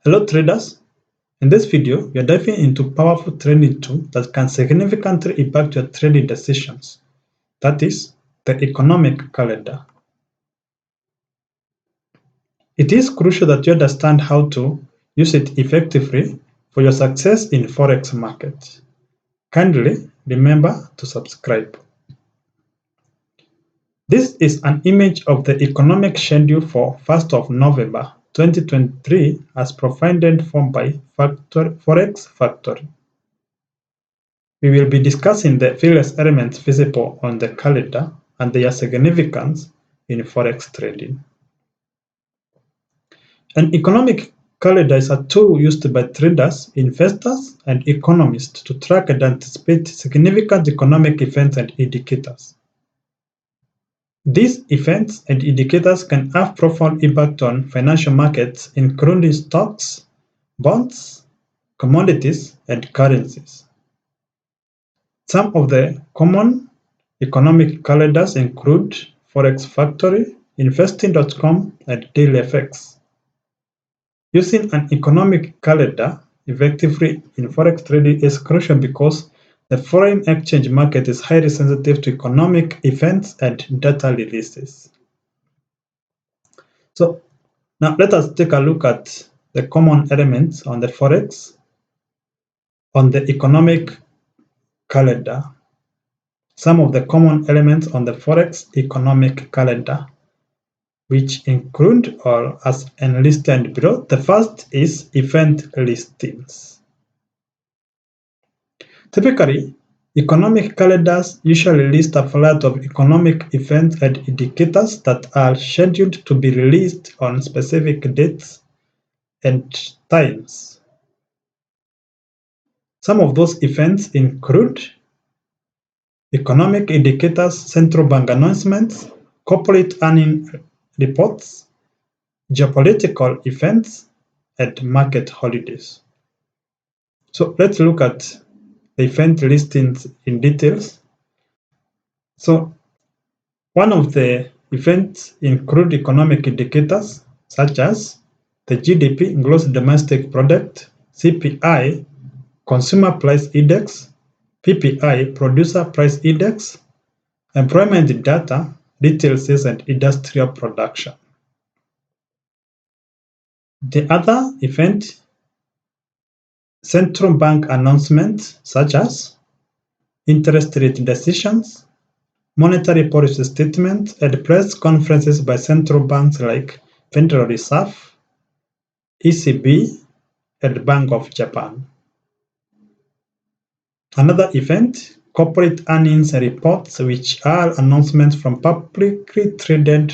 Hello traders, in this video we are diving into a powerful trading tool that can significantly impact your trading decisions, that is, the economic calendar. It is crucial that you understand how to use it effectively for your success in Forex market. Kindly remember to subscribe. This is an image of the economic schedule for 1st of November 2023 as provided for by Forex Factory. We will be discussing the various elements visible on the calendar and their significance in Forex trading. An economic calendar is a tool used by traders, investors, and economists to track and anticipate significant economic events and indicators. These events and indicators can have profound impact on financial markets, including stocks, bonds, commodities, and currencies. Some of the common economic calendars include Forex Factory, Investing.com, and DailyFX. Using an economic calendar effectively in Forex trading is crucial because the foreign exchange market is highly sensitive to economic events and data releases. So now let us take a look at the common elements on the Forex, on the economic calendar. Some of the common elements on the Forex economic calendar, which include or as enlisted below. The first is event listings. Typically, economic calendars usually list a variety of economic events and indicators that are scheduled to be released on specific dates and times. Some of those events include economic indicators, central bank announcements, corporate earnings reports, geopolitical events, and market holidays. So let's look at the event listings in details. So one of the events include economic indicators such as the GDP, gross domestic product, CPI, consumer price index, PPI, producer price index, employment data, retail sales, and industrial production. The other event, central bank announcements such as interest rate decisions, monetary policy statements, and press conferences by central banks like Federal Reserve, ECB, and Bank of Japan. Another event, corporate earnings reports, which are announcements from publicly traded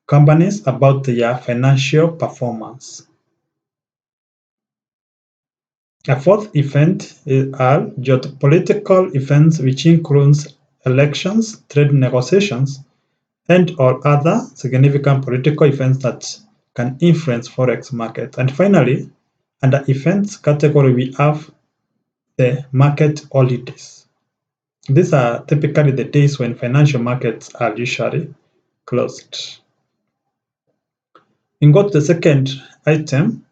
companies about their financial performance. A fourth event are geopolitical events, which includes elections, trade negotiations, and or other significant political events that can influence Forex markets. And finally, under events category, we have the market holidays. These are typically the days when financial markets are usually closed. We go to the second item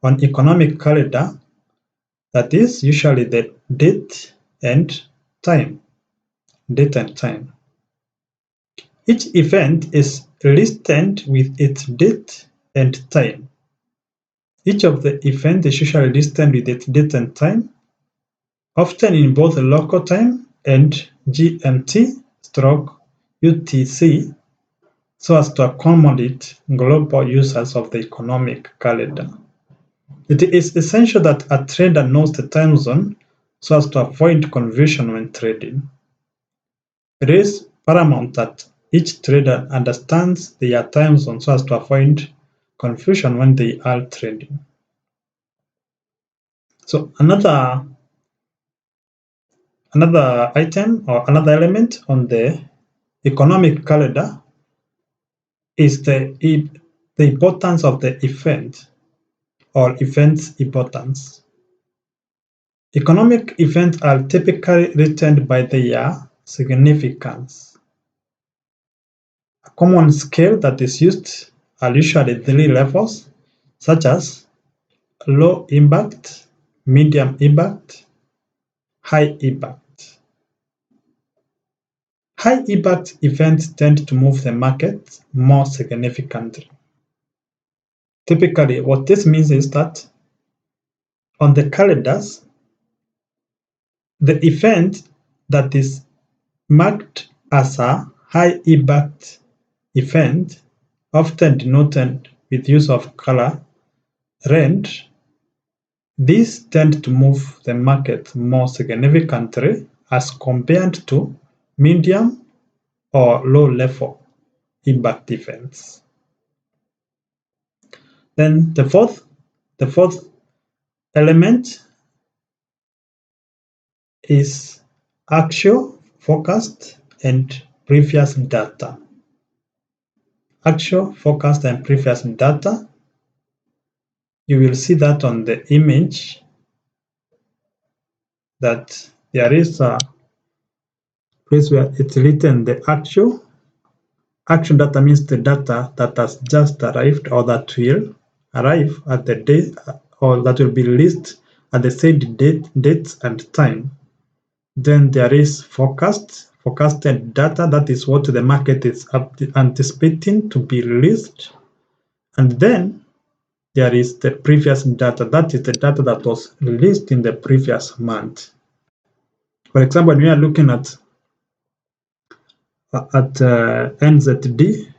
on economic calendar, that is usually the date and time. Date and time. Each event is listed with its date and time. Each of the events is usually listed with its date and time, often in both local time and GMT/UTC, so as to accommodate global users of the economic calendar. It is essential that a trader knows the time zone so as to avoid confusion when trading. It is paramount that each trader understands their time zone so as to avoid confusion when they are trading. So another item or another element on the economic calendar is the importance of the event or events importance. Economic events are typically written by their significance. A common scale that is used are usually 3 levels: such as low impact, medium impact, high impact. High impact events tend to move the market more significantly. Typically, what this means is that on the calendars, the event that is marked as a high impact event, often denoted with use of color red, these tend to move the market more significantly as compared to medium or low level impact events. Then the fourth element is actual, forecast, and previous data. Actual, forecast, and previous data. You will see that on the image that there is a place where it's written the actual. Actual data means the data that has just arrived or that will arrive at the day or that will be released at the said date and time. Then there is forecasted data, that is what the market is anticipating to be released. And then there is the previous data, that is the data that was released in the previous month. For example, when we are looking at NZD,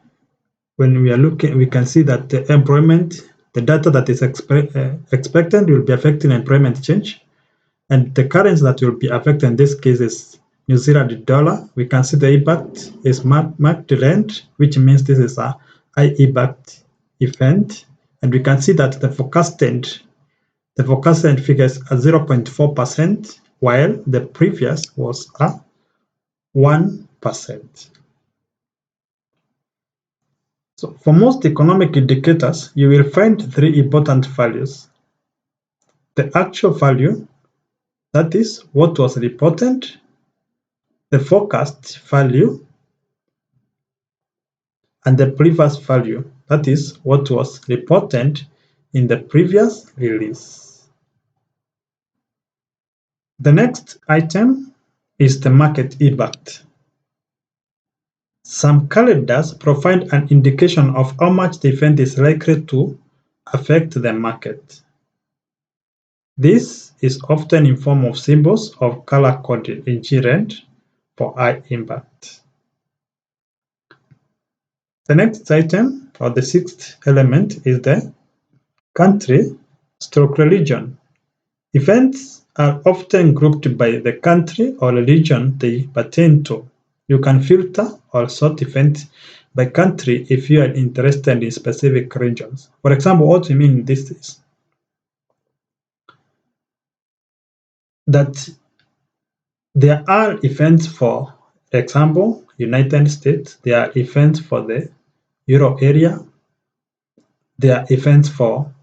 when we are looking, we can see that the employment, the data that is expected will be affecting employment change. And the currency that will be affected in this case is New Zealand dollar. We can see the impact is marked red, which means this is a high impact event. And we can see that the forecasted figure is 0.4%, while the previous was 1%. So for most economic indicators, you will find three important values. The actual value, that is what was reported, the forecast value, and the previous value, that is what was reported in the previous release. The next item is the market impact. Some calendars provide an indication of how much the event is likely to affect the market. This is often in form of symbols of color coded in red for high impact. The next item, or the sixth element, is the country/religion. Events are often grouped by the country or religion they pertain to. You can filter or sort events by country if you are interested in specific regions. For example, what we mean this is that there are events for example, United States, there are events for the Euro area, there are events for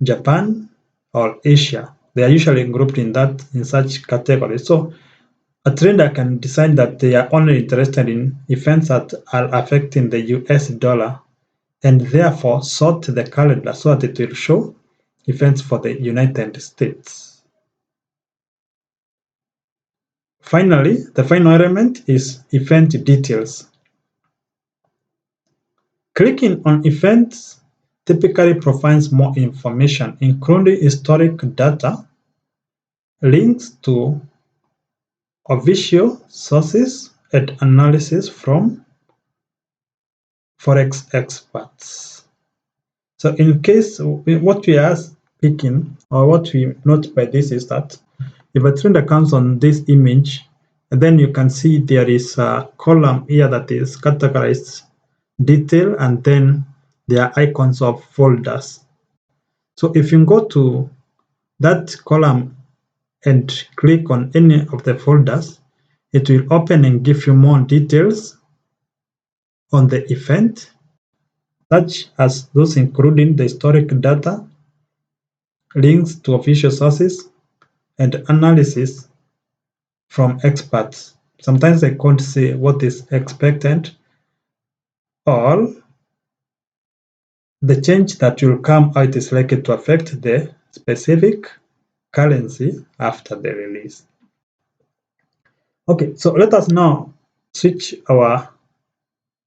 Japan or Asia. They are usually grouped in such categories. So a trader can decide that they are only interested in events that are affecting the US dollar and therefore sort the calendar so that it will show events for the United States. Finally, the final element is event details. Clicking on events typically provides more information, including historic data, links to official sources, and analysis from Forex experts. So in case, what we are speaking, or what we note by this is that if a trader comes on this image, and then you can see there is a column here that is categorized detail, and then there are icons of folders. So if you go to that column and click on any of the folders, it will open and give you more details on the event, such as those including the historic data, links to official sources, and analysis from experts. Sometimes they can't say what is expected, or the change that will come out is likely to affect the specific currency after the release. Okay, so let us now switch our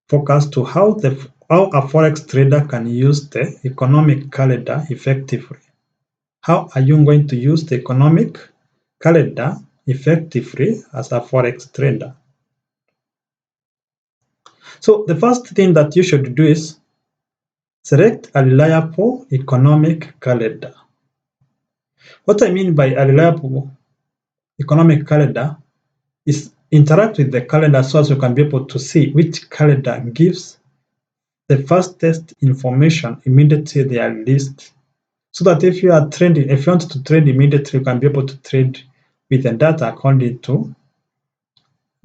focus to how a Forex trader can use the economic calendar effectively. How are you going to use the economic calendar effectively as a Forex trader? So the first thing that you should do is select a reliable economic calendar. What I mean by a reliable economic calendar is interact with the calendar so as you can be able to see which calendar gives the fastest information immediately they are released. So that if you want to trade immediately, you can be able to trade with the data according to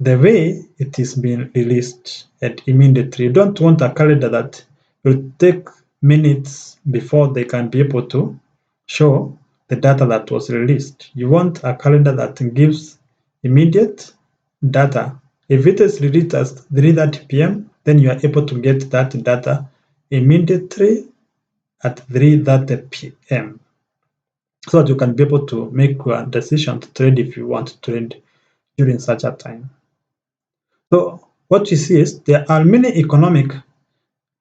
the way it is being released and immediately. You don't want a calendar that will take minutes before they can be able to show the data that was released. You want a calendar that gives immediate data. If it is released at 3:30 p.m., then you are able to get that data immediately at 3:30 p.m. so that you can be able to make a decision to trade if you want to trade during such a time. So what you see is there are many economic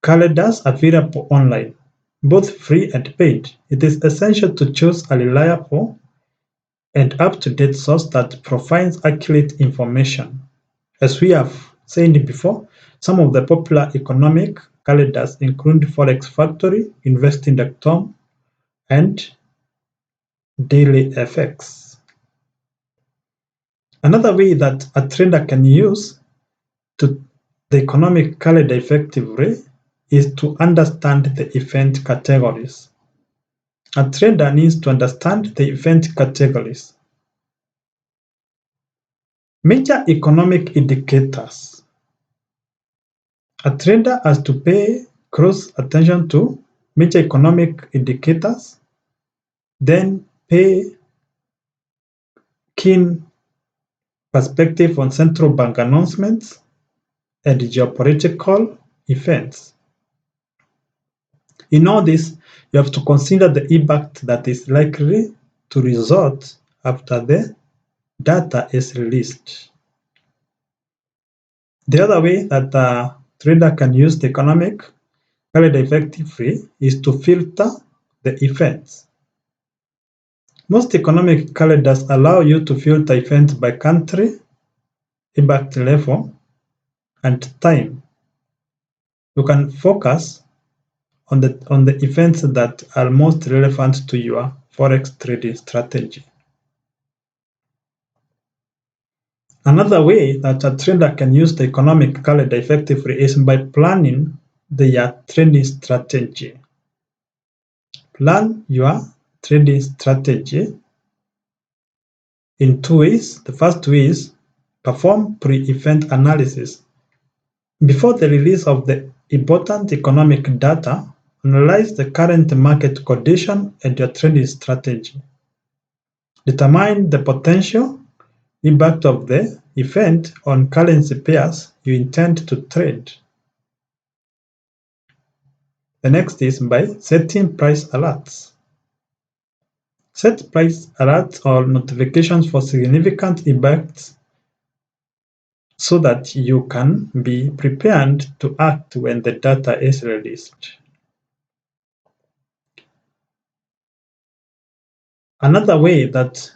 calendars available online, both free and paid. It is essential to choose a reliable and up-to-date source that provides accurate information. As we have said before, some of the popular economic calendars include Forex Factory, Investing.com, and Daily FX. Another way that a trader can use the economic calendar effectively is to understand the event categories. A trader needs to understand the event categories. Major economic indicators. A trader has to pay close attention to major economic indicators, then pay keen perspective on central bank announcements and geopolitical events. In all this, you have to consider the impact that is likely to result after the data is released. The other way that a trader can use the economic calendar effectively is to filter the events. Most economic calendars allow you to filter events by country, impact level, and time. You can focus on the events that are most relevant to your Forex trading strategy. Another way that a trader can use the economic calendar effectively is by planning their trading strategy. Plan your trading strategy in two ways. The first way is perform pre-event analysis. Before the release of the important economic data, analyze the current market condition and your trading strategy. Determine the potential impact of the event on currency pairs you intend to trade. The next is by setting price alerts. Set price alerts or notifications for significant impacts so that you can be prepared to act when the data is released. Another way that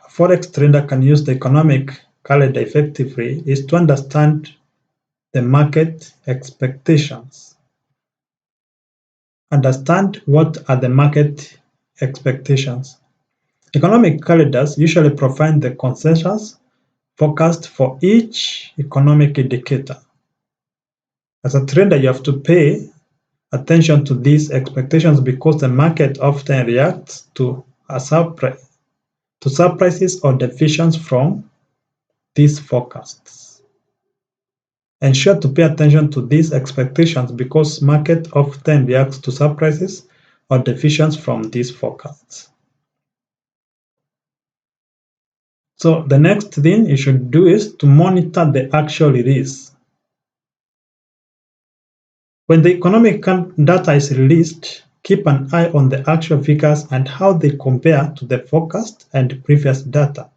a Forex trader can use the economic calendar effectively is to understand the market expectations. Understand what are the market expectations. Economic calendars usually provide the consensus forecast for each economic indicator. As a trader, you have to pay attention to these expectations because the market often reacts to surprises or deviations from these forecasts. Ensure to pay attention to these expectations because market often reacts to surprises or deviations from these forecasts. So the next thing you should do is to monitor the actual release. When the economic data is released, keep an eye on the actual figures and how they compare to the forecast and previous data.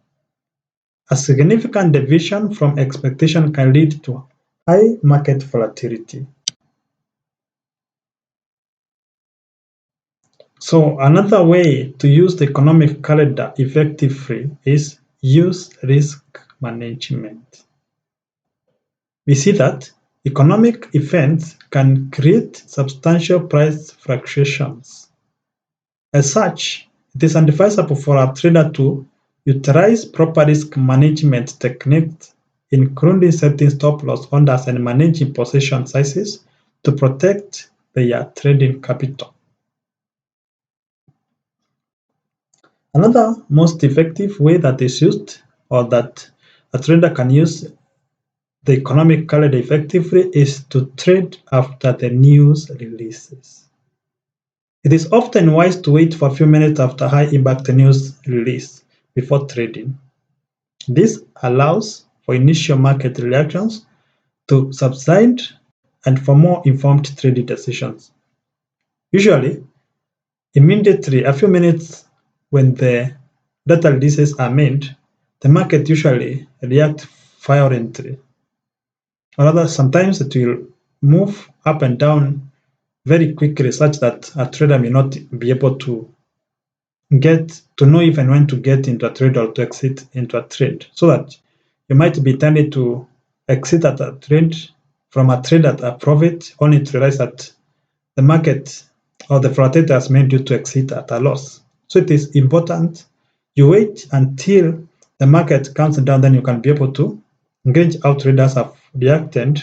A significant deviation from expectation can lead to high market volatility. So another way to use the economic calendar effectively is use risk management. We see that economic events can create substantial price fluctuations. As such, it is advisable for a trader to utilize proper risk management techniques, including setting stop loss orders and managing position sizes to protect their trading capital. Another most effective way that is used, or that a trader can use the economic calendar effectively, is to trade after the news releases. It is often wise to wait for a few minutes after high-impact news release before trading. This allows for initial market reactions to subside and for more informed trading decisions. Usually, immediately a few minutes when the data releases are made, the market usually reacts violently. Or rather, sometimes it will move up and down very quickly such that a trader may not be able to get to know even when to get into a trade or to exit into a trade, so that you might be tempted to exit at a trade from a trade at a profit only to realize that the market or the volatility has made you to exit at a loss. So it is important you wait until the market comes down, then you can be able to engage how traders have reacted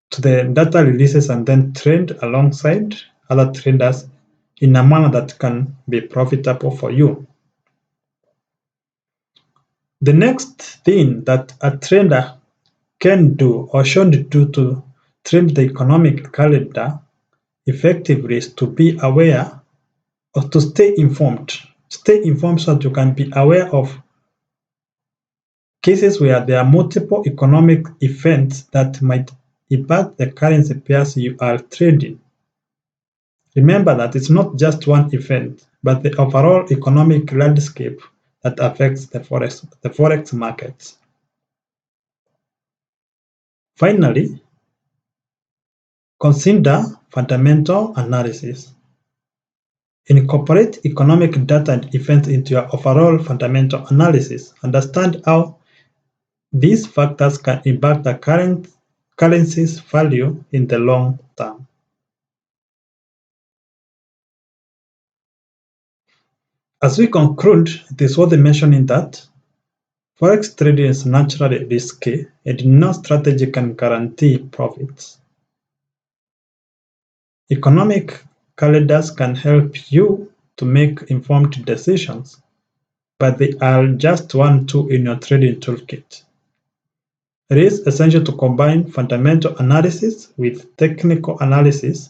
to the data releases and then trade alongside other traders in a manner that can be profitable for you. The next thing that a trader can do or should do to trim the economic calendar effectively is to be aware or to stay informed. Stay informed so that you can be aware of cases where there are multiple economic events that might impact the currency pairs you are trading. Remember that it's not just one event, but the overall economic landscape that affects the Forex markets. Finally, consider fundamental analysis. Incorporate economic data and events into your overall fundamental analysis. Understand how these factors can impact the currency's value in the long term. As we conclude, it is worth mentioning that Forex trading is naturally risky and no strategy can guarantee profits. Economic calendars can help you to make informed decisions, but they are just one tool in your trading toolkit. It is essential to combine fundamental analysis with technical analysis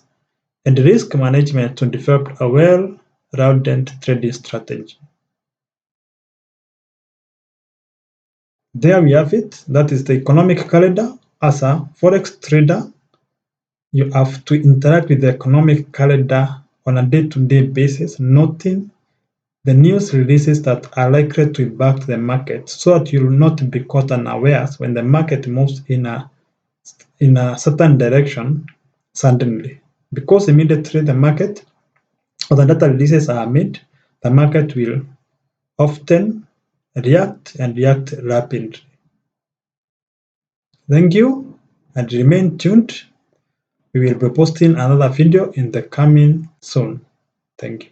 and risk management to develop a well-rounded trading strategy. There we have it. That is the economic calendar. As a Forex trader, you have to interact with the economic calendar on a day-to-day basis, noting the news releases that are likely to impact the market so that you will not be caught unawares when the market moves in a certain direction suddenly. Because immediately the market or the data releases are made, the market will often react and react rapidly. Thank you and remain tuned. We will be posting another video in the coming soon. Thank you.